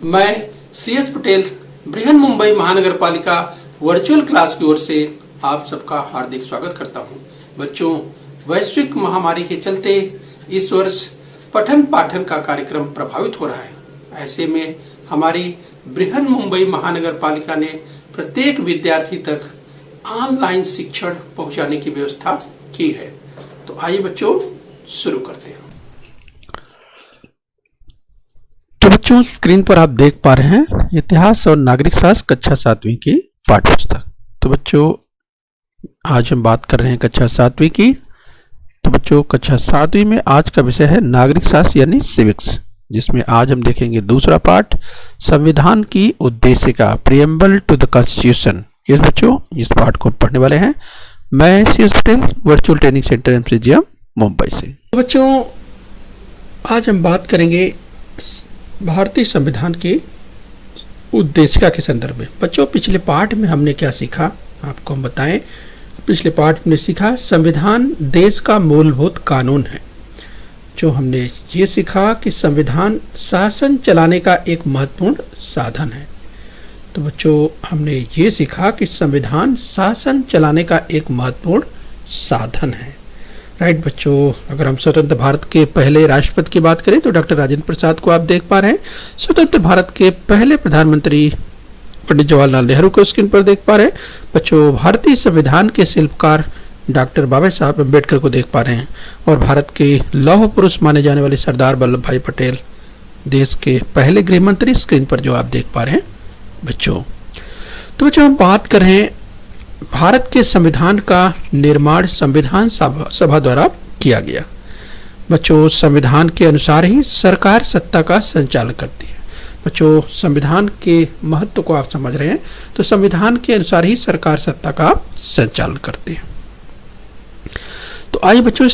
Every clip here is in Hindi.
मैं CS पटेल बृहन मुंबई महानगर पालिका वर्चुअल क्लास की ओर से आप सबका हार्दिक स्वागत करता हूं। बच्चों, वैश्विक महामारी के चलते इस वर्ष पठन पाठन का कार्यक्रम प्रभावित हो रहा है। ऐसे में हमारी बृहन मुंबई महानगर पालिका ने प्रत्येक विद्यार्थी तक ऑनलाइन शिक्षण पहुंचाने की व्यवस्था की है। तो आइए बच्चों शुरू करते हैं। तो बच्चों, स्क्रीन पर आप देख पा रहे हैं इतिहास और नागरिक शास्त्र कक्षा 7वीं की पाठ्य पुस्तक। तो बच्चों, आज हम बात कर रहे हैं कक्षा 7वीं की। तो बच्चों, कक्षा 7वीं में आज का विषय है नागरिक शास्त्र यानी सिविक्स, जिसमें आज हम देखेंगे दूसरा पाठ, संविधान की उद्देशिका, preamble to the constitution. Yes बच्चों, इस पाठ को पढ़ने वाले हैं। मैं CS Patel, virtual training centre MCGM Mumbai से। तो बच्चों, आज हम बात करेंगे भारतीय संविधान की उद्देशिका के संदर्भ में। बच्चों, पिछले पाठ में हमने क्या सीखा आपको हम बताएं। पिछले पाठ में सीखा संविधान देश का मूलभूत कानून है। जो हमने ये सीखा कि संविधान शासन चलाने का एक महत्वपूर्ण साधन है। तो बच्चों, हमने ये सीखा कि संविधान शासन चलाने का एक महत्वपूर्ण साधन है। राइट बच्चों, अगर हम स्वतंत्र भारत के पहले राष्ट्रपति की बात करें तो डॉक्टर राजेंद्र प्रसाद को आप देख पा रहे हैं। स्वतंत्र भारत के पहले प्रधानमंत्री पंडित जवाहरलाल नेहरू को स्क्रीन पर देख पा रहे हैं। बच्चों, भारतीय संविधान के शिल्पकार डॉक्टर बाबा साहब अम्बेडकर को देख पा रहे हैं। और भारत के लौह पुरुष माने जाने वाले सरदार वल्लभ भाई पटेल, देश के पहले गृह मंत्री, स्क्रीन पर जो आप देख पा रहे हैं बच्चों। तो बच्चों, हम बात कर रहे हैं भारत के संविधान का निर्माण संविधान सभा द्वारा किया गया। बच्चों, संविधान के अनुसार ही सरकार सत्ता का संचालन करती है। बच्चों, संविधान के महत्व को आप समझ रहे हैं। तो संविधान के अनुसार ही सरकार सत्ता का संचालन करती है। तो आइए बच्चों,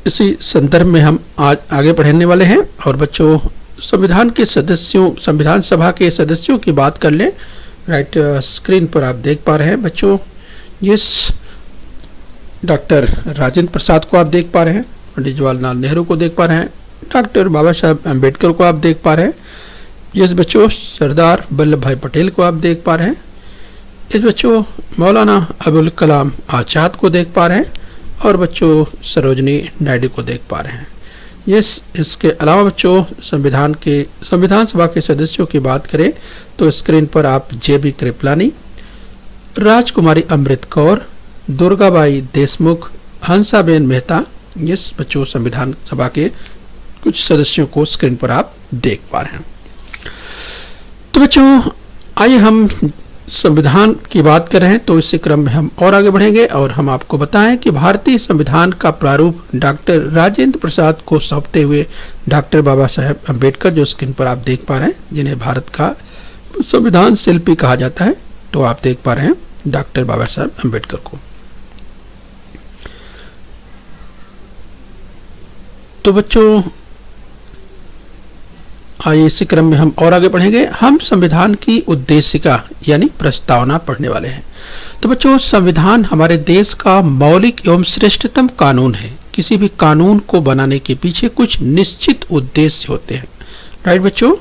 इसी संदर्भ में हम आज आगे बढ़ने वाले हैं। और बच्चों, संविधान के सदस्यों, संविधान सभा के सदस्यों की बात कर लें। राइट, स्क्रीन पर आप देख पा रहे हैं बच्चों, यस, डॉक्टर राजेंद्र प्रसाद को आप देख पा रहे हैं, पंडित जवाहरलाल नेहरू को देख पा रहे हैं, डॉक्टर बाबा साहब अम्बेडकर को आप देख पा रहे हैं। यस बच्चों, सरदार वल्लभ भाई पटेल को आप देख पा रहे हैं। इस बच्चों, मौलाना अबुल कलाम आजाद को देख पा रहे हैं। और बच्चों, सरोजनी नायडू को देख पा रहे हैं। यस, इसके अलावा बच्चों, संविधान सभा के सदस्यों की बात करें तो स्क्रीन पर आप JB कृपलानी, राजकुमारी अमृत कौर, दुर्गाबाई देशमुख, हंसाबेन मेहता, यस बच्चों, संविधान सभा के कुछ सदस्यों को स्क्रीन पर आप देख पा रहे हैं। तो बच्चों, आइए हम संविधान की बात कर रहे हैं तो इसी क्रम में हम और आगे बढ़ेंगे। और हम आपको बताएं कि भारतीय संविधान का प्रारूप डॉक्टर राजेंद्र प्रसाद को सौंपते हुए डॉक्टर बाबा साहब अम्बेडकर, जो स्क्रीन पर आप देख पा रहे हैं, जिन्हें भारत का संविधान शिल्पी कहा जाता है, तो आप देख पा रहे हैं डॉक्टर बाबा साहब अम्बेडकर को। तो बच्चों, आइए इसी क्रम में हम और आगे बढ़ेंगे। हम संविधान की उद्देशिका यानी प्रस्तावना पढ़ने वाले हैं। तो बच्चों, संविधान हमारे देश का मौलिक एवं श्रेष्ठतम कानून है। किसी भी कानून को बनाने के पीछे कुछ निश्चित उद्देश्य होते हैं। राइट बच्चों,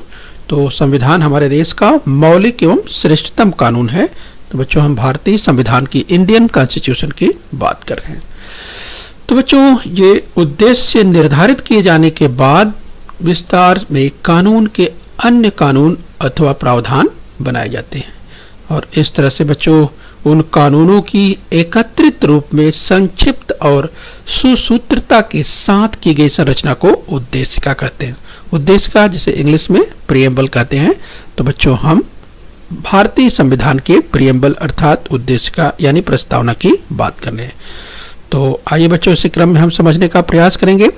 तो संविधान हमारे देश का मौलिक एवं श्रेष्ठतम कानून है। तो बच्चों, हम भारतीय संविधान की, इंडियन कॉन्स्टिट्यूशन की बात कर रहे हैं। तो बच्चों, ये उद्देश्य निर्धारित किए जाने के बाद विस्तार में कानून के अन्य कानून अथवा प्रावधान बनाए जाते हैं। और इस तरह से बच्चों, उन कानूनों की एकत्रित रूप में संक्षिप्त और सुसूत्रता के साथ की गई संरचना को उद्देशिका कहते हैं। उद्देशिका जिसे इंग्लिश में प्रीएम्बल कहते हैं। तो बच्चों, हम भारतीय संविधान के प्रीएम्बल अर्थात उद्देशिका यानी प्रस्तावना की बात कर रहे हैं। तो आइए बच्चों, इसी क्रम में हम समझने का प्रयास करेंगे।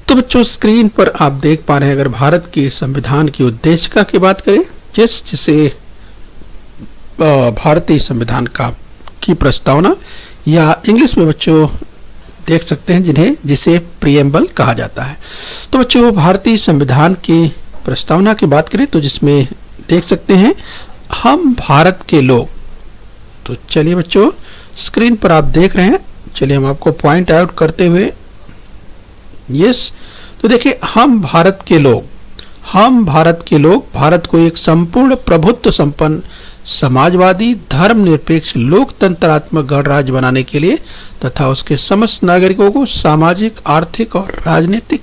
तो बच्चों, स्क्रीन पर आप देख पा रहे हैं, अगर भारत के संविधान की उद्देशिका की बात करें, जिसे भारतीय संविधान की प्रस्तावना या इंग्लिश में बच्चों देख सकते हैं जिसे प्रीएम्बल कहा जाता है। तो बच्चों, भारतीय संविधान की प्रस्तावना की बात करें तो जिसमें देख सकते हैं हम भारत के लोग। तो चलिए बच्चों, स्क्रीन पर आप देख रहे हैं, चलिए हम आपको पॉइंट आउट करते हुए यस। तो देखिए, हम भारत के लोग भारत को एक संपूर्ण प्रभुत्व संपन्न समाजवादी धर्मनिरपेक्ष लोकतंत्रात्मक गणराज्य बनाने के लिए तथा उसके समस्त नागरिकों को सामाजिक, आर्थिक और राजनीतिक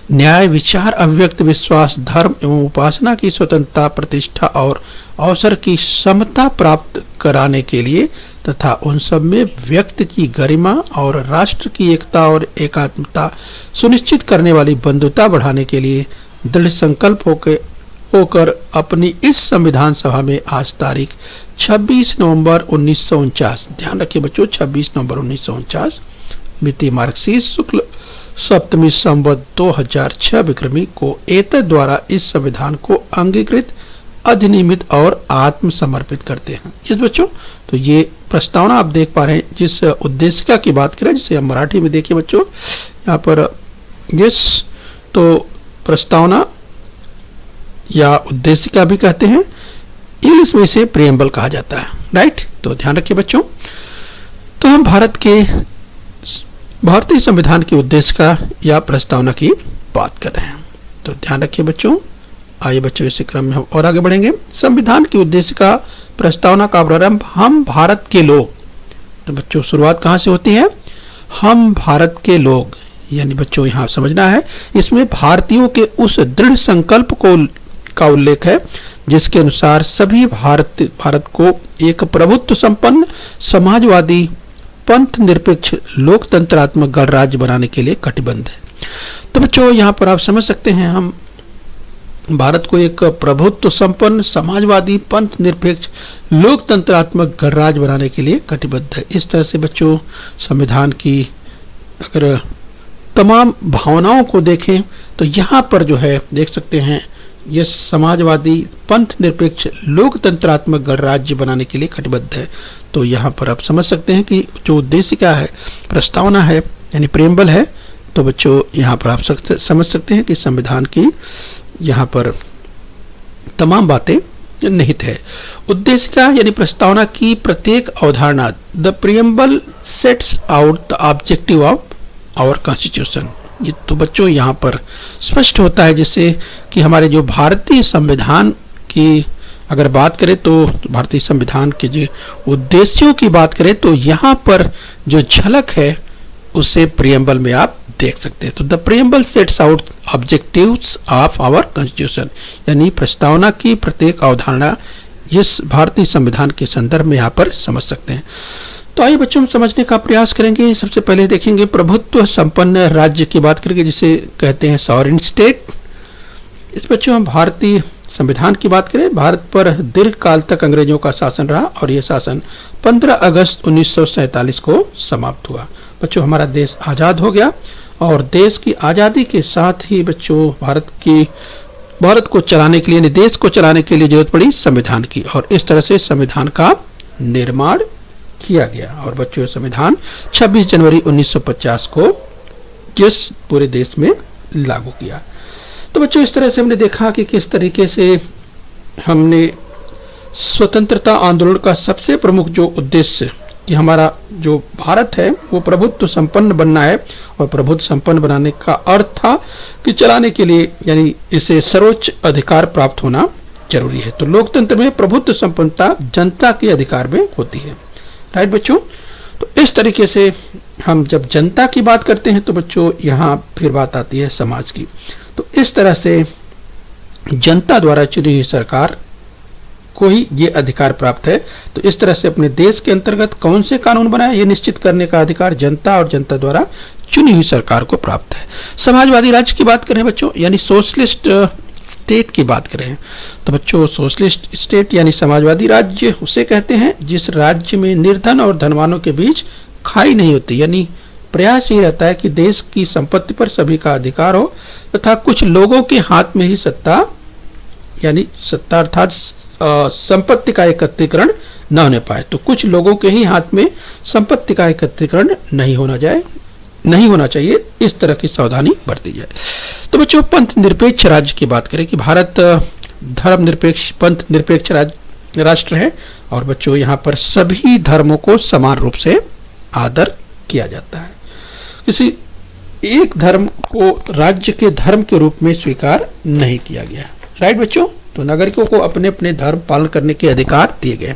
न्याय, विचार, अभिव्यक्त विश्वास, धर्म एवं उपासना की स्वतंत्रता, प्रतिष्ठा और अवसर की समता प्राप्त कराने के लिए तथा उन सब में व्यक्ति की गरिमा और राष्ट्र की एकता और एकात्मता सुनिश्चित करने वाली बंधुता बढ़ाने के लिए दृढ़ संकल्प होकर अपनी इस संविधान सभा में आज तारीख 26 नवंबर 1949, ध्यान रखिए बच्चों, 26 नवंबर 1949 मिति मार्क्सिस्ट शुक्ल सप्तमी संवत 2006 विक्रमी को एतद द्वारा इस संविधान को अंगीकृत, अधिनियमित और आत्मसमर्पित करते हैं। इस बच्चों, तो ये प्रस्तावना आप देख पा रहे हैं जिस उद्देशिका की बात करें, जिसे हम मराठी में देखिए बच्चों यहाँ पर, यस, तो प्रस्तावना या उद्देशिका भी कहते हैं, इंग्लिश में इसे प्रिएम्बल कहा जाता है, राइट। तो ध्यान रखिए बच्चों, तो हम भारतीय संविधान की उद्देशिका या प्रस्तावना की बात कर रहे हैं। तो ध्यान रखिए बच्चों, आइए बच्चों इस क्रम में हम और आगे बढ़ेंगे। संविधान की उद्देशिका प्रस्तावना का प्रारंभ हम भारत के लोग, तो बच्चों शुरुआत कहाँ से होती है? हम भारत के लोग, यानी बच्चों यहाँ समझना है, इसमें भारतीयों के उस दृढ़ संकल्प का उल्लेख है जिसके अनुसार सभी भारत को एक प्रभुत्व संपन्न समाजवादी पंथ निरपेक्ष लोकतंत्रात्मक गणराज्य बनाने के लिए कटिबद्ध है। तो बच्चों यहाँ पर आप समझ सकते हैं, हम भारत को एक प्रभुत्व संपन्न समाजवादी पंथ निरपेक्ष लोकतंत्रात्मक गणराज्य बनाने के लिए कटिबद्ध है। इस तरह से बच्चों संविधान की अगर तमाम भावनाओं को देखें तो यहाँ पर जो है देख सकते हैं, ये समाजवादी पंथ निरपेक्ष लोकतंत्रात्मक गणराज्य बनाने के लिए कटिबद्ध है। तो यहाँ पर आप समझ सकते हैं कि जो उद्देशिका है, प्रस्तावना है, यानी प्रेम्बल है। तो बच्चों यहाँ पर आप समझ सकते हैं कि संविधान की यहाँ पर तमाम बातें निहित है। उद्देशिका यानी प्रस्तावना की प्रत्येक अवधारणा, the preamble sets out the objective of our constitution, ये तो बच्चों यहाँ पर स्पष्ट होता है, जिससे कि हमारे जो भारतीय संविधान की अगर बात करें तो भारतीय संविधान के जो उद्देश्यों की बात करें तो यहाँ पर जो झलक है उसे प्रियम्बल में आप देख सकते हैं। तो the preamble sets out objectives of our constitution, यानी प्रस्तावना की प्रत्येक अवधारणा इस भारतीय संविधान के संदर्भ में यहाँ पर समझ सकते हैं। तो आइए बच्चों हम समझने का प्रयास करेंगे। सबसे पहले देखेंगे प्रभुत्व संपन्न राज्य की बात करेंगे, जिसे कहते हैं सॉवरेन स्टेट। इस बच्चों हम भारतीय संविधान की बात करें, भारत पर दीर्घ काल तक अंग्रेजों का शासन रहा और यह शासन 15 अगस्त 1947 को समाप्त हुआ। बच्चों हमारा देश आज़ाद हो गया और देश की आज़ादी के साथ ही बच्चों भारत को चलाने के लिए, देश को चलाने के लिए जरूरत पड़ी संविधान की, और इस तरह से संविधान का निर्माण किया गया। और बच्चों संविधान 26 जनवरी 1950 को किस पूरे देश में लागू किया। तो बच्चों इस तरह से हमने देखा कि किस तरीके से हमने स्वतंत्रता आंदोलन का सबसे प्रमुख जो उद्देश्य कि हमारा जो भारत है वो प्रभुत्व संपन्न बनना है, और प्रभुत्व संपन्न बनाने का अर्थ था कि चलाने के लिए यानी इसे सर्वोच्च अधिकार प्राप्त होना जरूरी है। तो लोकतंत्र में प्रभुत्व संपन्नता जनता के अधिकार में होती है, राइट बच्चों। तो इस तरीके से हम जब जनता की बात करते हैं तो बच्चों यहाँ फिर बात आती है समाज की। तो इस तरह से जनता द्वारा चुनी हुई सरकार को ही ये अधिकार प्राप्त है। तो इस तरह से अपने देश के अंतर्गत कौन से कानून बनाए ये निश्चित करने का अधिकार जनता और जनता द्वारा चुनी हुई सरकार को प्राप्त है। समाजवादी राज्य की बात करें बच्चों, यानी सोशलिस्ट स्टेट की बात करें तो बच्चों सोशलिस्ट स्टेट यानी समाजवादी राज्य उसे कहते हैं जिस राज्य में निर्धन और धनवानों के बीच खाई नहीं होती, यानी प्रयास ये रहता है कि देश की संपत्ति पर सभी का अधिकार हो तथा कुछ लोगों के हाथ में ही सत्ता, यानी सत्ता अर्थात संपत्ति का एकत्रीकरण न होने पाए। तो कुछ लोगों के ही हाथ में संपत्ति का एकत्रीकरण नहीं होना चाहिए, इस तरह की सावधानी बरती जाए। तो बच्चों पंथ निरपेक्ष राज्य की बात करें कि भारत धर्म निरपेक्ष पंथ निरपेक्ष राष्ट्र है, और बच्चों यहाँ पर सभी धर्मों को समान रूप से आदर किया जाता है। किसी एक धर्म को राज्य के धर्म के रूप में स्वीकार नहीं किया गया। राइट बच्चों, तो नागरिकों को अपने अपने धर्म पालन करने के अधिकार दिए गए।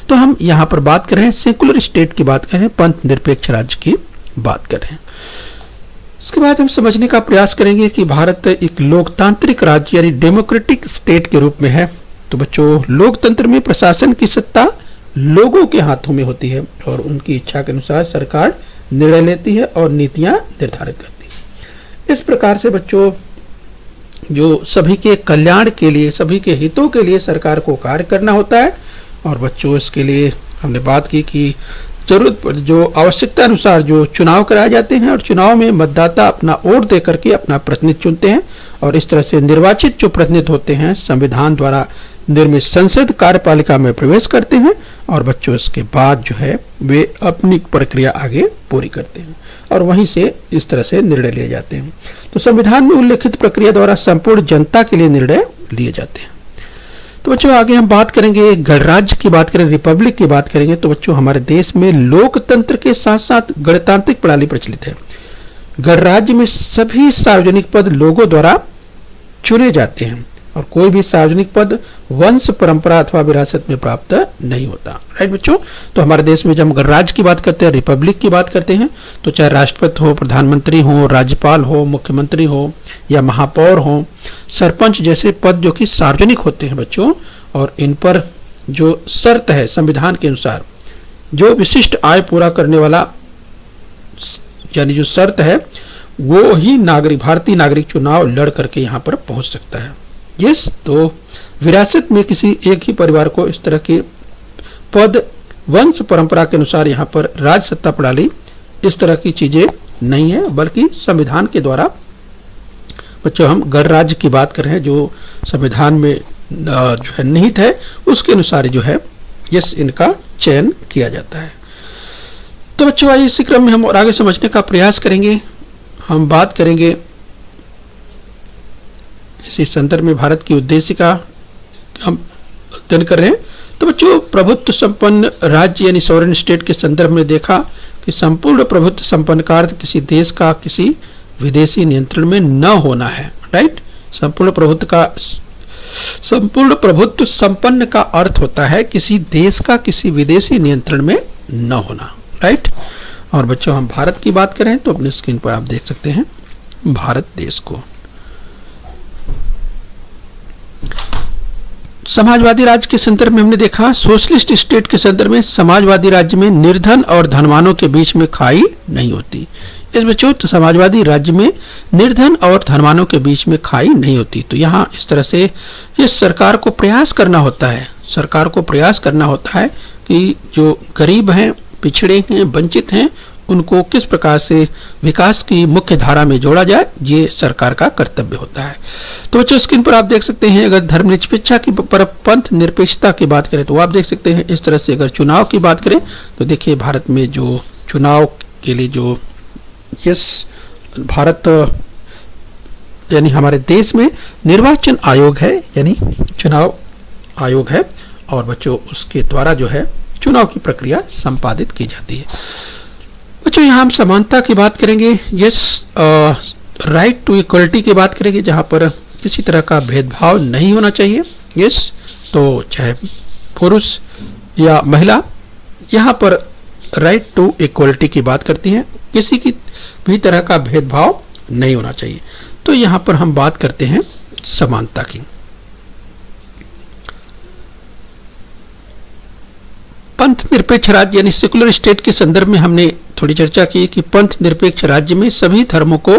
तो हम यहाँ पर बात कर रहे हैं सेकुलर स्टेट की बात कर रहे हैं, पंथ निरपेक्ष राज्य की बात कर रहे हैं। इसके बाद हम समझने का प्रयास करेंगे कि भारत एक लोकतांत्रिक राज्य यानी डेमोक्रेटिक स्टेट के रूप में है। तो बच्चों, लोकतंत्र में प्रशासन की सत्ता लोगों के हाथों में होती है और उनकी इच्छा के अनुसार सरकार निर्णय लेती है और नीतियां निर्धारित करती है। इस प्रकार से बच्चों, जो सभी के कल्याण के लिए, सभी के हितों के लिए सरकार को कार्य करना होता है। और बच्चों, इसके लिए हमने बात की कि जरूरत पर जो आवश्यकता अनुसार जो चुनाव कराए जाते हैं और चुनाव में मतदाता अपना वोट दे करके अपना प्रतिनिधि चुनते हैं और इस तरह से निर्वाचित जो प्रतिनिधि होते हैं संविधान द्वारा निर्मित संसद कार्यपालिका में प्रवेश करते हैं और बच्चों इसके बाद जो है वे अपनी प्रक्रिया आगे पूरी करते हैं और वहीं से इस तरह से निर्णय लिए जाते हैं। तो संविधान में उल्लेखित प्रक्रिया द्वारा संपूर्ण जनता के लिए निर्णय लिए जाते हैं। तो बच्चों, आगे हम बात करेंगे गणराज्य की बात करें, रिपब्लिक की बात करेंगे। तो बच्चों, हमारे देश में लोकतंत्र के साथ साथ गणतांत्रिक प्रणाली प्रचलित है। गणराज्य में सभी सार्वजनिक पद लोगों द्वारा चुने जाते हैं और कोई भी सार्वजनिक पद वंश परंपरा अथवा विरासत में प्राप्त नहीं होता। राइट बच्चों, तो हमारे देश में जब हम गणराज्य की बात करते हैं, रिपब्लिक की बात करते हैं, तो चाहे राष्ट्रपति हो, प्रधानमंत्री हो, राज्यपाल हो, मुख्यमंत्री हो या महापौर हो, सरपंच जैसे पद जो कि सार्वजनिक होते हैं बच्चों, और इन पर जो शर्त है संविधान के अनुसार, जो विशिष्ट आय पूरा करने वाला यानी जो शर्त है, वो ही नागरिक, भारतीय नागरिक चुनाव लड़ करके यहाँ पर पहुंच सकता है। यस, तो विरासत में किसी एक ही परिवार को इस तरह के पद वंश परंपरा के अनुसार यहाँ पर राज सत्ता प्रणाली इस तरह की चीजें नहीं है, बल्कि संविधान के द्वारा बच्चों हम गणराज्य की बात कर रहे हैं जो संविधान में जो है निहित है, उसके अनुसार जो है यस इनका चयन किया जाता है। तो बच्चों, आइए इसी क्रम में हम और आगे समझने का प्रयास करेंगे। हम बात करेंगे इसी संदर्भ में भारत की उद्देश्य का हम अध्ययन कर रहे हैं। तो बच्चों, प्रभुत्व संपन्न राज्य यानी सॉवरेन स्टेट के संदर्भ में देखा कि संपूर्ण प्रभुत्व संपन्न का अर्थ किसी देश का किसी विदेशी नियंत्रण में न होना है। राइट, संपूर्ण प्रभुत्व संपन्न का अर्थ होता है किसी देश का किसी विदेशी नियंत्रण में न होना। राइट, और बच्चों हम भारत की बात करें तो अपने स्क्रीन पर आप देख सकते हैं भारत देश को। समाजवादी राज्य के संदर्भ में हमने देखा, सोशलिस्ट स्टेट के संदर्भ में समाजवादी राज्य में निर्धन और धनवानों के बीच में खाई नहीं होती। इस बच्चों, तो समाजवादी राज्य में निर्धन और धनवानों के बीच में खाई नहीं होती। तो यहाँ इस तरह से ये सरकार को प्रयास करना होता है, सरकार को प्रयास करना होता है कि जो गरीब हैं, पिछड़े हैं, वंचित हैं, उनको किस प्रकार से विकास की मुख्य धारा में जोड़ा जाए, ये सरकार का कर्तव्य होता है। तो बच्चों, स्क्रीन पर आप देख सकते हैं, अगर धर्मनिरपेक्षता की पर पंथ निरपेक्षता की बात करें तो आप देख सकते हैं इस तरह से। अगर चुनाव की बात करें तो देखिए भारत में जो चुनाव के लिए जो भारत यानी हमारे देश में निर्वाचन आयोग है, यानी चुनाव आयोग है, और बच्चों उसके द्वारा जो है चुनाव की प्रक्रिया संपादित की जाती है। बच्चों, यहाँ हम समानता की बात करेंगे, राइट टू इक्वलिटी की बात करेंगे, जहाँ पर किसी तरह का भेदभाव नहीं होना चाहिए। तो चाहे पुरुष या महिला, यहाँ पर राइट टू इक्वलिटी की बात करती हैं, किसी की भी तरह का भेदभाव नहीं होना चाहिए। तो यहाँ पर हम बात करते हैं समानता की। पंथ निरपेक्ष राज्य यानी सेकुलर स्टेट के संदर्भ में हमने थोड़ी चर्चा की कि पंथ निरपेक्ष राज्य में सभी धर्मों को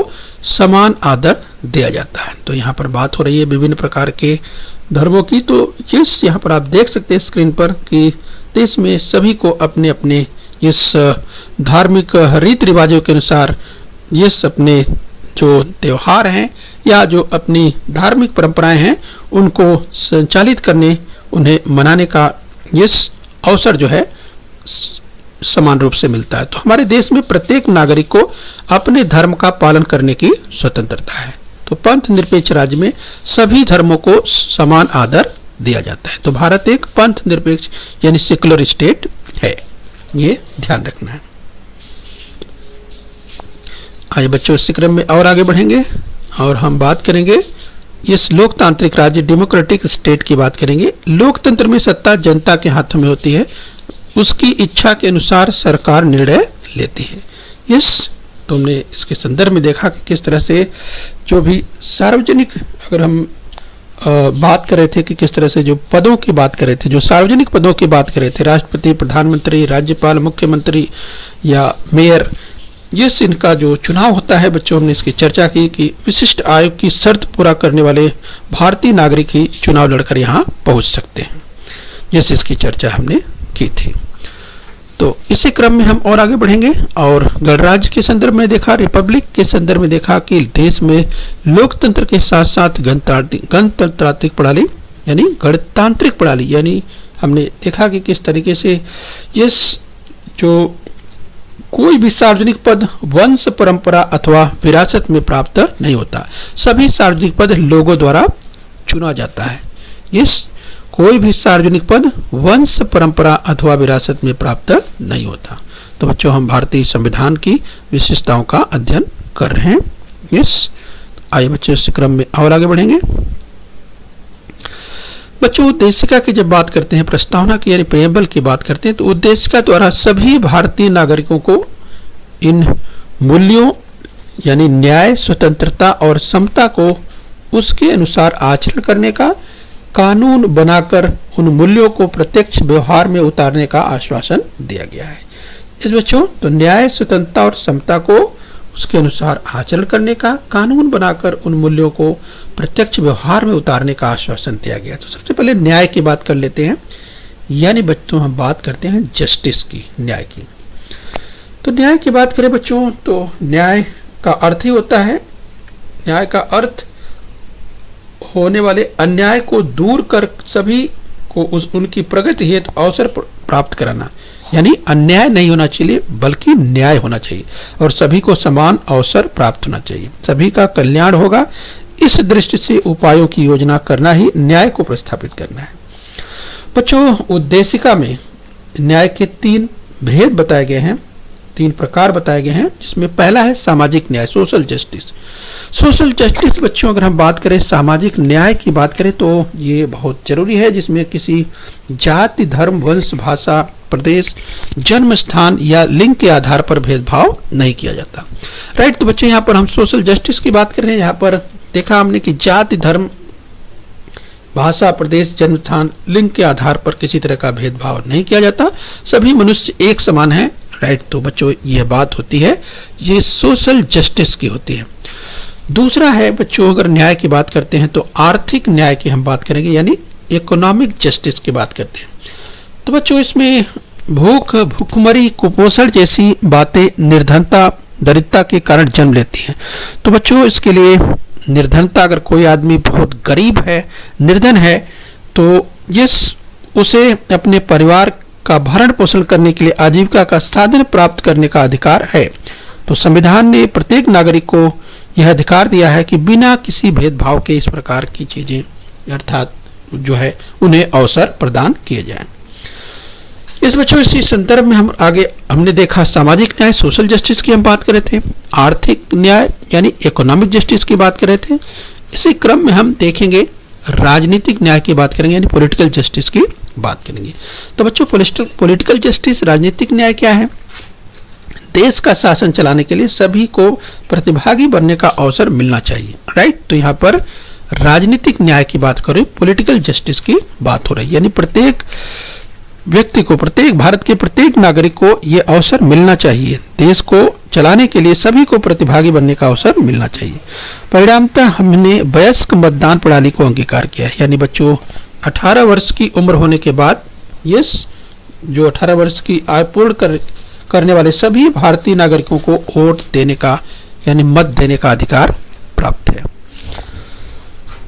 समान आदर दिया जाता है। तो यहाँ पर बात हो रही है विभिन्न प्रकार के धर्मों की। तो यहाँ पर आप देख सकते हैं स्क्रीन पर कि देश में सभी को अपने अपने इस धार्मिक रीति रिवाजों के अनुसार अपने जो त्योहार हैं या जो अपनी धार्मिक परंपराएं हैं उनको संचालित करने, उन्हें मनाने का अवसर जो है समान रूप से मिलता है। तो हमारे देश में प्रत्येक नागरिक को अपने धर्म का पालन करने की स्वतंत्रता है। तो पंथ निरपेक्ष राज्य में सभी धर्मों को समान आदर दिया जाता है। तो भारत एक पंथ निरपेक्ष यानी सेकुलर स्टेट है, ये ध्यान रखना है। आइए बच्चों, इसी क्रम में और आगे बढ़ेंगे और हम बात करेंगे इस लोकतांत्रिक राज्य डेमोक्रेटिक स्टेट की बात करेंगे। लोकतंत्र में सत्ता जनता के हाथों में होती है, उसकी इच्छा के अनुसार सरकार निर्णय लेती है। इस तुमने इसके संदर्भ में देखा कि किस तरह से जो भी सार्वजनिक, अगर हम बात कर रहे थे कि किस तरह से जो पदों की बात कर रहे थे, जो सार्वजनिक पदों की बात कर रहे थे, राष्ट्रपति, प्रधानमंत्री, राज्यपाल, मुख्यमंत्री या मेयर, जिस इनका जो चुनाव होता है बच्चों, हमने इसकी चर्चा की कि विशिष्ट आयु की शर्त पूरा करने वाले भारतीय नागरिक ही चुनाव लड़कर यहाँ पहुंच सकते हैं, जैसे इसकी चर्चा हमने की थी। तो इसी क्रम में हम और आगे बढ़ेंगे और गणराज्य के संदर्भ में देखा, रिपब्लिक के संदर्भ में देखा कि देश में लोकतंत्र के साथ साथ गणतांत्रिक प्रणाली यानी गणतांत्रिक प्रणाली, यानी हमने देखा कि किस तरीके से इस जो कोई भी सार्वजनिक पद वंश परंपरा अथवा विरासत में प्राप्त नहीं होता, सभी सार्वजनिक पद लोगों द्वारा चुना जाता है। इस कोई भी सार्वजनिक पद वंश परंपरा अथवा विरासत में प्राप्त नहीं होता। तो बच्चों, हम भारतीय संविधान की विशेषताओं का अध्ययन कर रहे हैं। आइए बच्चों, इस क्रम में और आगे बढ़ेंगे। बच्चों, उद्देशिका की जब बात करते हैं, प्रस्तावना की यानी प्रेम्बल की बात करते हैं, तो उद्देशिका द्वारा सभी भारतीय नागरिकों को इन मूल्यों यानी न्याय, स्वतंत्रता और समता को उसके अनुसार आचरण करने का कानून बनाकर उन मूल्यों को प्रत्यक्ष व्यवहार में उतारने का आश्वासन दिया गया है। इस बच्चों, तो न्याय, स्वतंत्रता और समता को उसके अनुसार आचरण करने का कानून बनाकर उन मूल्यों को प्रत्यक्ष व्यवहार में उतारने का आश्वासन दिया गया। तो सबसे पहले न्याय की बात कर लेते हैं, यानी बच्चों हम बात करते हैं जस्टिस की, न्याय की। तो न्याय की बात करें बच्चों, तो न्याय का अर्थ ही होता है, न्याय का अर्थ होने वाले अन्याय को दूर कर सभी को उनकी प्रगति हेतु अवसर प्राप्त कराना, यानी अन्याय नहीं होना चाहिए बल्कि न्याय होना चाहिए और सभी को समान अवसर प्राप्त होना चाहिए, सभी का कल्याण होगा। इस दृष्टि से उपायों की योजना करना ही न्याय को प्रस्थापित करना है। बच्चों, उद्देशिका में न्याय के 3 भेद बताए गए हैं, 3 प्रकार बताए गए हैं, जिसमें पहला है सामाजिक न्याय, सोशल जस्टिस। सोशल जस्टिस बच्चों, अगर हम बात करें सामाजिक न्याय की बात करें तो ये बहुत जरूरी है, जिसमें किसी जाति, धर्म, वंश, भाषा, प्रदेश, जन्म स्थान या लिंग के आधार पर भेदभाव नहीं किया जाता। राइट। तो बच्चों, यहाँ पर हम सोशल जस्टिस की बात कर रहे हैं। यहाँ पर देखा हमने कि जाति, धर्म, भाषा, प्रदेश, जन्म स्थान, लिंग के आधार पर किसी तरह का भेदभाव नहीं किया जाता, सभी मनुष्य एक समान हैं। राइट। तो बच्चों, यह बात होती है, ये सोशल जस्टिस की होती है। दूसरा है बच्चों, अगर न्याय की बात करते हैं तो आर्थिक न्याय की हम बात करेंगे, यानी इकोनॉमिक जस्टिस की बात करते हैं। तो बच्चों, इसमें भूख, भूखमरी, कुपोषण जैसी बातें निर्धनता, दरिद्रता के कारण जन्म लेती हैं। तो बच्चों, इसके लिए निर्धनता, अगर कोई आदमी बहुत गरीब है, निर्धन है, तो उसे अपने परिवार का भरण पोषण करने के लिए आजीविका का साधन प्राप्त करने का अधिकार है। तो संविधान ने प्रत्येक नागरिक को यह अधिकार दिया है कि बिना किसी भेदभाव के इस प्रकार की चीजें अर्थात जो है उन्हें अवसर प्रदान किए जाएं। इस बच्चों, इसी संदर्भ में हमने देखा सामाजिक न्याय, सोशल जस्टिस की हम बात कर रहे थे, आर्थिक न्याय यानी इकोनॉमिक जस्टिस की बात कर रहे थे। इसी क्रम में हम देखेंगे राजनीतिक न्याय की बात करेंगे, यानी पॉलिटिकल जस्टिस की बात करेंगे। तो बच्चों, पॉलिटिकल जस्टिस, राजनीतिक न्याय क्या है? देश का शासन चलाने के लिए सभी को प्रतिभागी बनने का अवसर मिलना चाहिए। राइट। तो यहाँ पर राजनीतिक न्याय की बात करें, पॉलिटिकल जस्टिस की बात हो रही है, यानी प्रत्येक व्यक्ति को, प्रत्येक भारत के प्रत्येक नागरिक को यह अवसर मिलना चाहिए, देश को चलाने के लिए सभी को प्रतिभागी बनने का अवसर मिलना चाहिए। परिणामतः हमने वयस्क मतदान प्रणाली को अंगीकार किया है, यानी बच्चों 18 वर्ष की उम्र होने के बाद जो 18 वर्ष की आयु पूर्ण करने वाले सभी भारतीय नागरिकों को वोट देने का यानी मत देने का अधिकार प्राप्त है।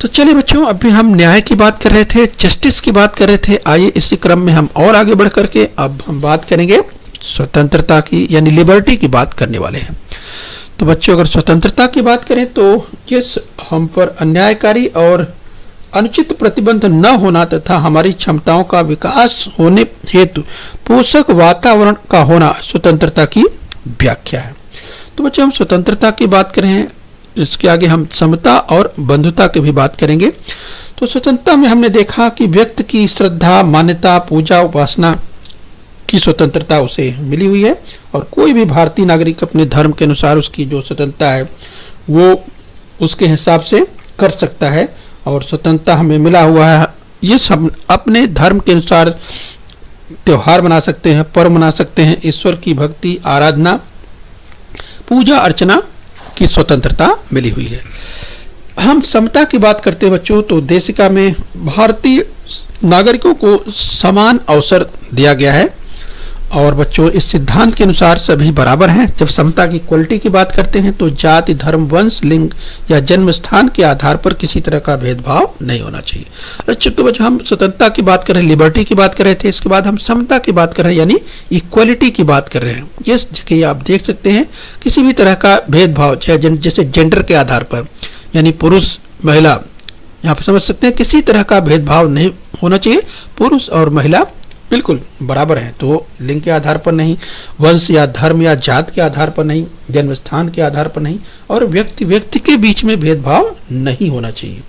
तो चलिए बच्चों, अभी हम न्याय की बात कर रहे थे, जस्टिस की बात कर रहे थे। आइए इसी क्रम में हम और आगे बढ़ करके अब हम बात करेंगे स्वतंत्रता की, यानी लिबर्टी की बात करने वाले हैं। तो बच्चों, अगर स्वतंत्रता की बात करें तो जिस हम पर अन्यायकारी और अनुचित प्रतिबंध न होना तथा हमारी क्षमताओं का विकास होने हेतु पोषक वातावरण का होना स्वतंत्रता की व्याख्या है। तो बच्चों हम स्वतंत्रता की बात करें, इसके आगे हम समता और बंधुता की भी बात करेंगे। तो स्वतंत्रता में हमने देखा कि व्यक्ति की श्रद्धा, मान्यता, पूजा, उपासना की स्वतंत्रता उसे मिली हुई है और कोई भी भारतीय नागरिक अपने धर्म के अनुसार उसकी जो स्वतंत्रता है वो उसके हिसाब से कर सकता है और स्वतंत्रता हमें मिला हुआ है। ये सब अपने धर्म के अनुसार त्योहार मना सकते हैं, पर्व मना सकते हैं, ईश्वर की भक्ति, आराधना, पूजा अर्चना की स्वतंत्रता मिली हुई है। हम समता की बात करते हैं बच्चों, तो देशिका में भारतीय नागरिकों को समान अवसर दिया गया है और बच्चों इस सिद्धांत के अनुसार सभी बराबर हैं। जब समता की क्वालिटी की बात करते हैं तो जाति, धर्म, वंश, लिंग या जन्म स्थान के आधार पर किसी तरह का भेदभाव नहीं होना चाहिए। अच्छा, तो बच्चों हम स्वतंत्रता की बात कर रहे हैं, लिबर्टी की बात कर रहे थे, इसके बाद हम समता की बात कर रहे हैं यानी इक्वलिटी की बात कर रहे हैं। ये आप देख सकते हैं किसी भी तरह का भेदभाव जैसे जेंडर के आधार पर यानी पुरुष महिला, यहाँ पर समझ सकते हैं किसी तरह का भेदभाव नहीं होना चाहिए। पुरुष और महिला बिल्कुल बराबर हैं, तो लिंग के आधार पर नहीं, वंश या धर्म या जात के आधार पर नहीं, जन्म स्थान के आधार पर नहीं और व्यक्ति व्यक्ति के बीच में भेदभाव नहीं होना चाहिए।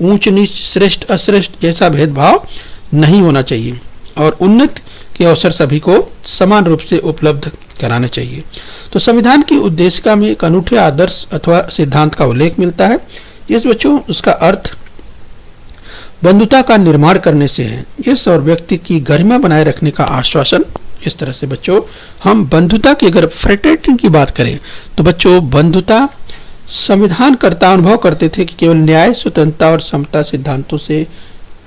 ऊंच नीच, श्रेष्ठ अश्रेष्ठ जैसा भेदभाव नहीं होना चाहिए और उन्नति के अवसर सभी को समान रूप से उपलब्ध कराने चाहिए। तो संविधान की उद्देशिका में एक अनूठे आदर्श अथवा सिद्धांत का उल्लेख मिलता है। इस बच्चों उसका अर्थ बंधुता का निर्माण करने से है, इस और व्यक्ति की गरिमा बनाए रखने का आश्वासन। इस तरह से बच्चों हम बंधुता की अगर फ्रेटर्निटी की बात करें तो बच्चों बंधुता संविधानकर्ता अनुभव करते थे कि केवल न्याय, स्वतंत्रता और समता सिद्धांतों से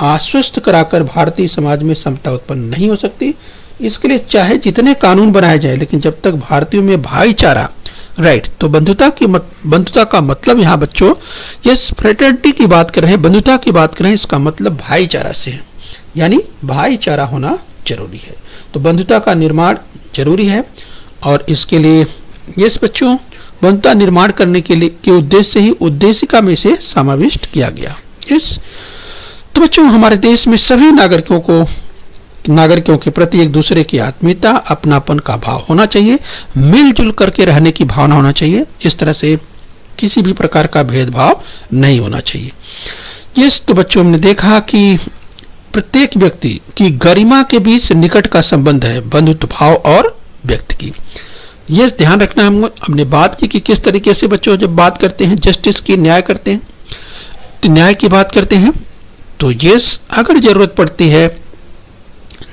आश्वस्त कराकर भारतीय समाज में समता उत्पन्न नहीं हो सकती। इसके लिए चाहे जितने कानून बनाए जाए लेकिन जब तक भारतीयों में भाईचारा तो बंधुता का मतलब यहाँ बच्चों यस फ्रेटर्निटी की बात कर रहे हैं, बंधुता की बात कर रहे हैं, इसका मतलब भाईचारा से है यानी भाईचारा होना जरूरी है। तो बंधुता का निर्माण जरूरी है और इसके लिए यस बच्चों बंधुता निर्माण करने के लिए के उद्देश्य से ही उद्देशिका में से समाविष्ट किया गया। यस, तो बच्चों हमारे देश में सभी नागरिकों के प्रति एक दूसरे की आत्मीयता, अपनापन का भाव होना चाहिए, मिलजुल करके रहने की भावना होना चाहिए। इस तरह से किसी भी प्रकार का भेदभाव नहीं होना चाहिए। यस, तो बच्चों हमने देखा कि प्रत्येक व्यक्ति की गरिमा के बीच निकट का संबंध है बंधुत्व भाव और व्यक्ति की। यस, ध्यान रखना हमने बात की कि किस तरीके से बच्चों जब बात करते हैं जस्टिस की, न्याय करते हैं तो न्याय की बात करते हैं तो यस अगर जरूरत पड़ती है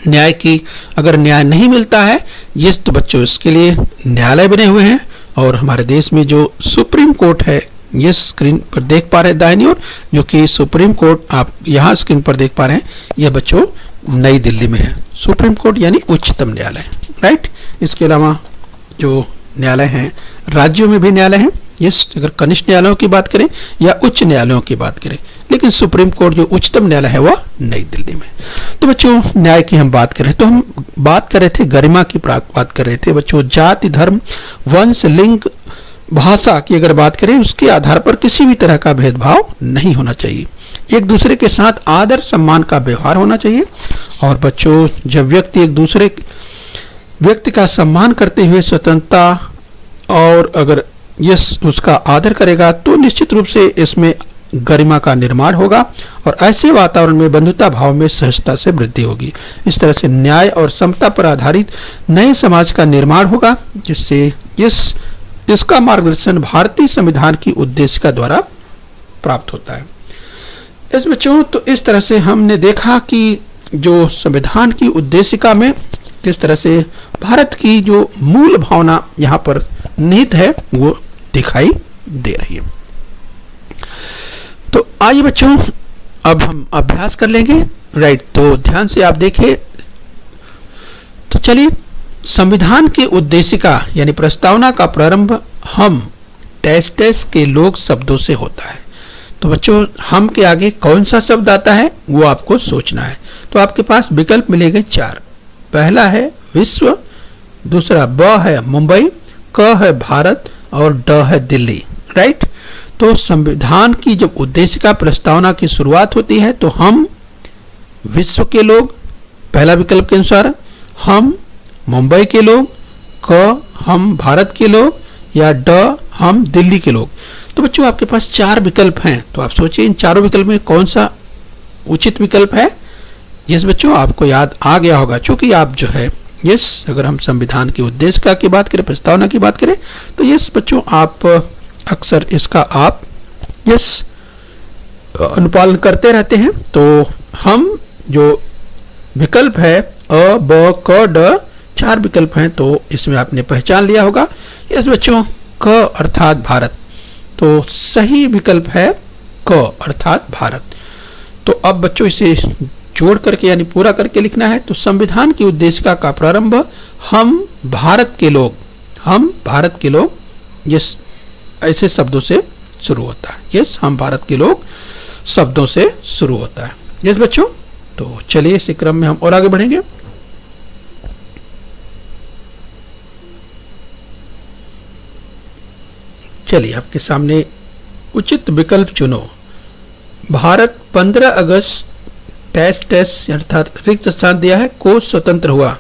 न्याय की, अगर न्याय नहीं मिलता है यस तो बच्चों इसके लिए न्यायालय बने हुए हैं और हमारे देश में जो सुप्रीम कोर्ट है यस स्क्रीन पर देख पा रहे हैं दाहिनी ओर, जो कि सुप्रीम कोर्ट आप यहाँ स्क्रीन पर देख पा रहे हैं, यह बच्चों नई दिल्ली में है। सुप्रीम कोर्ट यानी उच्चतम न्यायालय, राइट। इसके अलावा जो न्यायालय हैं राज्यों में भी न्यायालय हैं यस, अगर कनिष्ठ न्यायालयों की बात करें या उच्च न्यायालयों की बात करें, लेकिन सुप्रीम कोर्ट जो उच्चतम न्यायालय है वह नई दिल्ली में। तो बच्चों न्याय की हम बात करें तो हम बात कर रहे थे गरिमा की बात कर रहे थे बच्चों, जाति, धर्म, वंश, लिंग, भाषा की अगर बात करें उसके आधार पर किसी भी तरह का भेदभाव नहीं होना चाहिए। एक दूसरे के साथ आदर सम्मान का व्यवहार होना चाहिए और बच्चों जब व्यक्ति एक दूसरे व्यक्ति का सम्मान करते हुए स्वतंत्रता और अगर यस उसका आदर करेगा तो निश्चित रूप से इसमें गरिमा का निर्माण होगा और ऐसे वातावरण में बंधुता भाव में सहजता से वृद्धि होगी। इस तरह से न्याय और समता पर आधारित नए समाज का निर्माण होगा जिससे इसका मार्गदर्शन भारतीय संविधान की उद्देशिका द्वारा प्राप्त होता है। इस बच्चों तो इस तरह से हमने देखा कि जो संविधान की उद्देशिका में किस तरह से भारत की जो मूल भावना यहाँ पर निहित है वो दिखाई दे रही है। तो आइए बच्चों अब हम अभ्यास कर लेंगे, राइट। तो ध्यान से आप देखें तो चलिए संविधान की उद्देशिका यानी प्रस्तावना का प्रारंभ हम टेस्ट के लोग शब्दों से होता है। तो बच्चों हम के आगे कौन सा शब्द आता है वो आपको सोचना है। तो आपके पास विकल्प मिलेंगे 4। पहला है विश्व, दूसरा ब है मुंबई, क है भारत और ड है दिल्ली, राइट। तो संविधान की जब उद्देशिका प्रस्तावना की शुरुआत होती है तो हम विश्व के लोग, पहला विकल्प के अनुसार हम मुंबई के लोग, क हम भारत के लोग या ड हम दिल्ली के लोग। तो बच्चों आपके पास 4 विकल्प हैं, तो आप सोचिए इन चारों विकल्प में कौन सा उचित विकल्प है। यस बच्चों, आपको याद आ गया होगा, क्योंकि आप जो है यस, अगर हम संविधान के उद्देश्य की बात करें, प्रस्तावना की बात करें, तो यस बच्चों आप अक्सर इसका आप यस अनुपालन करते रहते हैं। तो हम जो विकल्प है अ ब क ड 4 विकल्प हैं, तो इसमें आपने पहचान लिया होगा। यस बच्चों, क अर्थात भारत, तो सही विकल्प है क अर्थात भारत। तो अब बच्चों इसे जोड़ करके यानी पूरा करके लिखना है। तो संविधान की उद्देशिका का प्रारंभ हम भारत के लोग यस ऐसे शब्दों से शुरू होता है। यस, हम भारत के लोग शब्दों से शुरू होता है। यस बच्चों, तो चलिए इस क्रम में हम और आगे बढ़ेंगे। चलिए आपके सामने उचित विकल्प चुनो। भारत 15 अगस्त टैश अर्थात रिक्त स्थान दिया है को स्वतंत्र हुआ।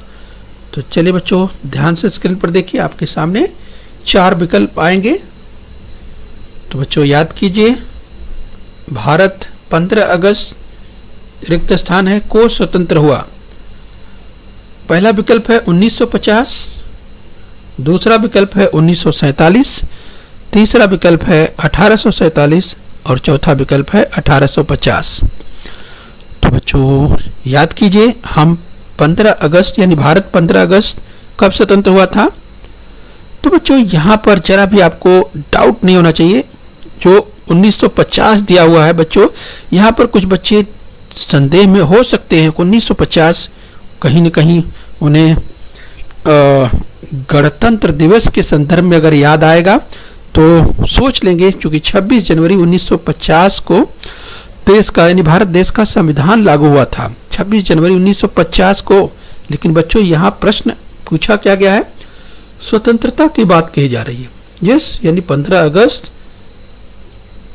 तो चलिए बच्चों ध्यान से स्क्रीन पर देखिए, आपके सामने 4 विकल्प आएंगे। तो बच्चों याद कीजिए, भारत 15 अगस्त रिक्त स्थान है को स्वतंत्र हुआ। पहला विकल्प है 1950, दूसरा विकल्प है 1947, तीसरा विकल्प है 1847 और चौथा विकल्प है 1850। तो बच्चों याद कीजिए, हम 15 अगस्त यानी भारत 15 अगस्त कब स्वतंत्र हुआ था। तो बच्चों यहाँ पर जरा भी आपको डाउट नहीं होना चाहिए, जो 1950 दिया हुआ है बच्चों, यहाँ पर कुछ बच्चे संदेह में हो सकते हैं कि 1950 कहीं न कहीं उन्हें गणतंत्र दिवस के संदर्भ में अगर याद आएगा तो सोच लेंगे, क्योंकि 26 जनवरी 1950 को देश का यानी भारत देश का संविधान लागू हुआ था 26 जनवरी 1950 को। लेकिन बच्चों यहाँ प्रश्न पूछा क्या गया है, स्वतंत्रता की बात कही जा रही है। यस, यानी 15 अगस्त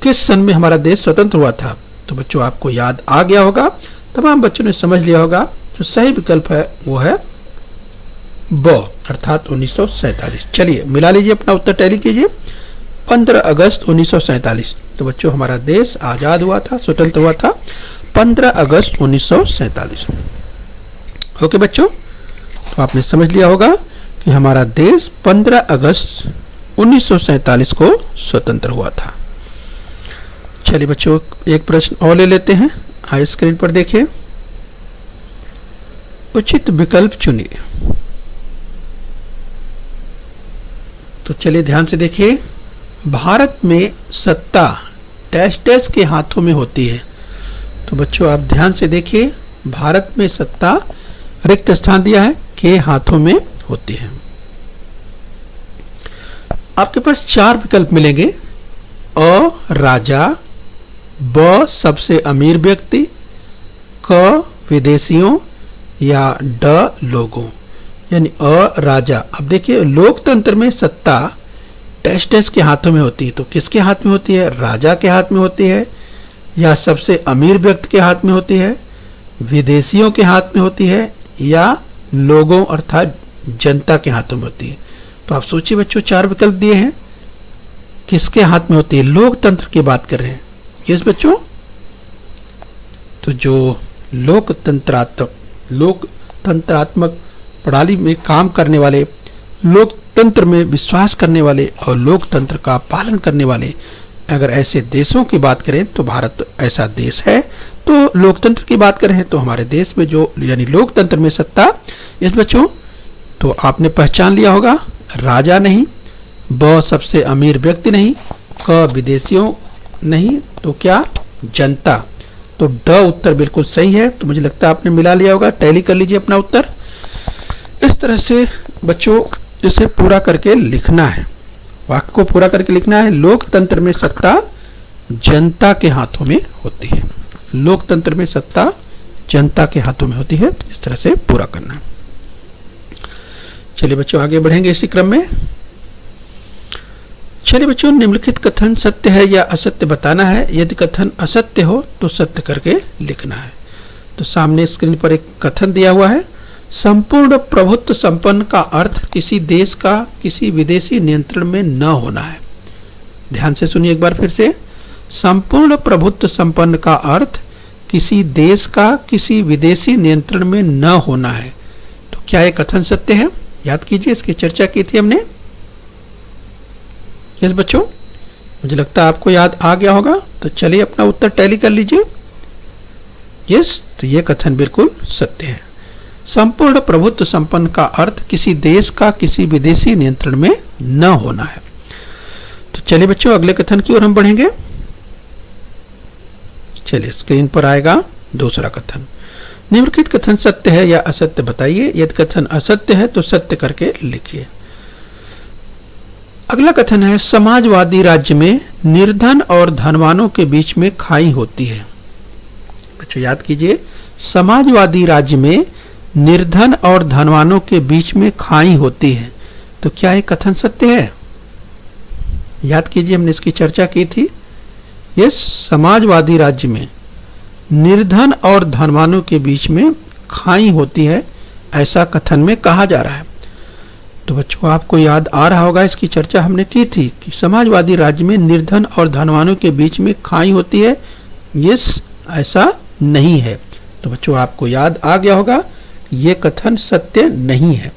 किस सन में हमारा देश स्वतंत्र हुआ था। तो बच्चों आपको याद आ गया होगा, तमाम बच्चों ने समझ लिया होगा, जो सही विकल्प है वो है ब अर्थात 1947। चलिए मिला लीजिए अपना उत्तर, टैली कीजिए। 15 अगस्त 1947, तो बच्चों हमारा देश आजाद हुआ था, स्वतंत्र हुआ था 15 अगस्त 1947। ओके बच्चों, तो आपने समझ लिया होगा कि हमारा देश 15 अगस्त 1947 को स्वतंत्र हुआ था। चलिए बच्चों एक प्रश्न और ले लेते हैं, आइए स्क्रीन पर देखिए। उचित विकल्प चुनिए। तो चलिए ध्यान से देखिए, भारत में सत्ता डैश डैश के हाथों में होती है। तो बच्चों आप ध्यान से देखिए, भारत में सत्ता रिक्त स्थान दिया है के हाथों में होती है। आपके पास 4 विकल्प मिलेंगे, अ राजा, ब सबसे अमीर व्यक्ति, क विदेशियों या ड लोगों। यानी अ राजा। अब देखिए लोकतंत्र में सत्ता डैश डैश के हाथों में होती है, तो किसके हाथ में होती है, राजा के हाथ में होती है या सबसे अमीर व्यक्ति के हाथ में होती है, विदेशियों के हाथ में होती है या लोगों अर्थात जनता के हाथों में होती है। तो आप सोचिए बच्चों 4 विकल्प दिए हैं, किसके हाथ में होती है, लोकतंत्र की बात कर रहे हैं। यस बच्चों, तो जो लोकतंत्रात्मक प्रणाली में काम करने वाले, लोकतंत्र में विश्वास करने वाले और लोकतंत्र का पालन करने वाले अगर ऐसे देशों की बात करें तो भारत ऐसा देश है। तो लोकतंत्र की बात करें तो हमारे देश में जो यानी लोकतंत्र में सत्ता, इस बच्चों तो आपने पहचान लिया होगा, राजा नहीं, ब सबसे अमीर व्यक्ति नहीं, क विदेशियों नहीं, तो क्या जनता। तो ड उत्तर बिल्कुल सही है। तो मुझे लगता है आपने मिला लिया होगा, टैली कर लीजिए अपना उत्तर। इस तरह से बच्चों इसे पूरा करके लिखना है, वाक्य को पूरा करके लिखना है। लोकतंत्र में सत्ता जनता के हाथों में होती है, लोकतंत्र में सत्ता जनता के हाथों में होती है, इस तरह से पूरा करना है। चलिए बच्चों आगे बढ़ेंगे इसी क्रम में। चलिए बच्चों निम्नलिखित कथन सत्य है या असत्य बताना है। यदि कथन असत्य हो तो सत्य करके लिखना है। तो सामने स्क्रीन पर एक कथन दिया हुआ है, संपूर्ण प्रभुत्व संपन्न का अर्थ किसी देश का किसी विदेशी नियंत्रण में न होना है। ध्यान से सुनिए एक बार फिर से। संपूर्ण प्रभुत्व संपन्न का अर्थ किसी देश का किसी विदेशी नियंत्रण में न होना है। तो क्या यह कथन सत्य है? याद कीजिए, इसकी चर्चा की थी हमने। यस बच्चों, मुझे लगता है आपको याद आ गया होगा। तो चलिए अपना उत्तर टैली कर लीजिए। यस, तो यह कथन बिल्कुल सत्य है। संपूर्ण प्रभुत्व संपन्न का अर्थ किसी देश का किसी विदेशी नियंत्रण में न होना है। तो चलिए बच्चों अगले कथन की ओर हम बढ़ेंगे। चलिए स्क्रीन पर आएगा दूसरा कथन। निम्नलिखित कथन सत्य है या असत्य बताइए। यदि कथन असत्य है तो सत्य करके लिखिए। अगला कथन है, समाजवादी राज्य में निर्धन और धनवानों के बीच में खाई होती है। बच्चों याद कीजिए, समाजवादी राज्य में निर्धन और धनवानों के बीच में खाई होती है। तो क्या यह कथन सत्य है? याद कीजिए, हमने इसकी चर्चा की थी। यस, समाजवादी राज्य में निर्धन और धनवानों के बीच में खाई होती है, ऐसा कथन में कहा जा रहा है। तो बच्चों आपको याद आ रहा होगा, इसकी चर्चा हमने की थी कि समाजवादी राज्य में निर्धन और धनवानों के बीच में खाई होती है। यस, ऐसा नहीं है। तो बच्चों आपको याद आ गया होगा, ये कथन सत्य नहीं है।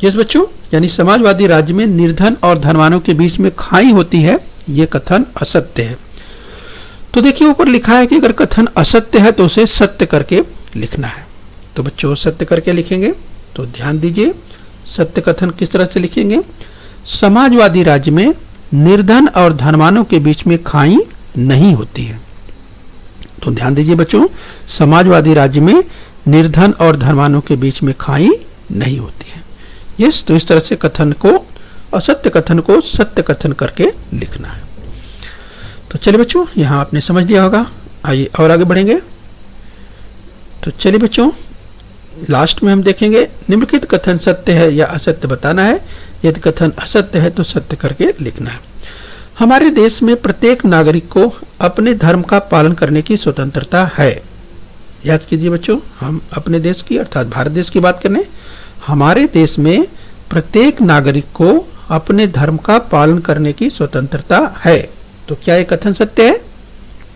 यस बच्चों, यानी समाजवादी राज्य में निर्धन और धनवानों के बीच में खाई होती है, ये कथन असत्य है। तो देखिए ऊपर लिखा है कि अगर कथन असत्य है तो उसे सत्य करके लिखना है। तो बच्चों सत्य करके लिखेंगे। तो ध्यान दीजिए, सत्य कथन किस तरह से लिखेंगे। समाजवादी राज्य में निर्धन और धनवानों के बीच में खाई नहीं होती है। तो ध्यान दीजिए बच्चों, समाजवादी राज्य में निर्धन और धनवानों के बीच में खाई नहीं होती है। यस, तो इस तरह से कथन को, असत्य कथन को सत्य कथन करके लिखना है। तो चलिए बच्चों, यहां आपने समझ लिया होगा। आइए और आगे बढ़ेंगे। तो चलिए बच्चों, लास्ट में हम देखेंगे निम्नलिखित कथन सत्य है या असत्य बताना है। यदि कथन असत्य है तो सत्य करके लिखना है। हमारे देश में प्रत्येक नागरिक को अपने धर्म का पालन करने की स्वतंत्रता है। याद कीजिए बच्चों, हम अपने देश की अर्थात भारत देश की बात करें। हमारे देश में प्रत्येक नागरिक को अपने धर्म का पालन करने की स्वतंत्रता है। तो क्या यह कथन सत्य है?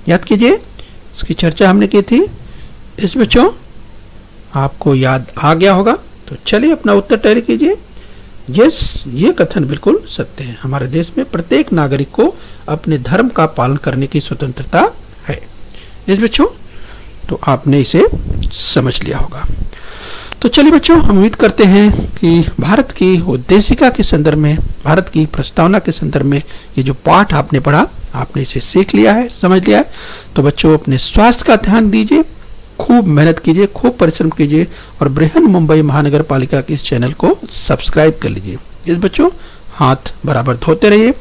याद कीजिए, इसकी चर्चा हमने की थी। इस बच्चों आपको याद आ गया होगा। तो चलिए अपना उत्तर तैयार कीजिए। यस, ये कथन बिल्कुल सत्य है। हमारे देश में प्रत्येक नागरिक को अपने धर्म का पालन करने की स्वतंत्रता है। इस बच्चों, तो आपने इसे समझ लिया होगा। तो चलिए बच्चों, हम उम्मीद करते हैं कि भारत की उद्देशिका के संदर्भ में, भारत की प्रस्तावना के संदर्भ में ये जो पाठ आपने पढ़ा, आपने इसे सीख लिया है, समझ लिया है। तो बच्चों अपने स्वास्थ्य का ध्यान दीजिए, खूब मेहनत कीजिए, खूब परिश्रम कीजिए और बृहन मुंबई महानगर पालिका के इस चैनल को सब्सक्राइब कर लीजिए। इस बच्चों हाथ बराबर धोते रहिए।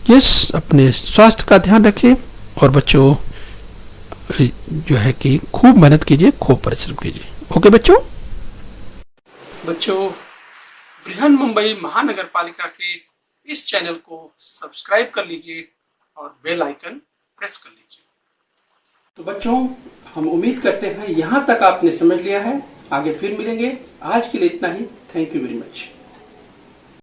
यस, अपने स्वास्थ्य का ध्यान रखिए और बच्चों जो है कि खूब मेहनत कीजिए, खूब परिश्रम कीजिए। ओके बच्चों। बच्चों बृहन मुंबई महानगर पालिका के इस चैनल को सब्सक्राइब कर लीजिए और बेल आइकन प्रेस कर लीजिए। तो बच्चों हम उम्मीद करते हैं यहाँ तक आपने समझ लिया है। आगे फिर मिलेंगे। आज के लिए इतना ही। Thank you very much.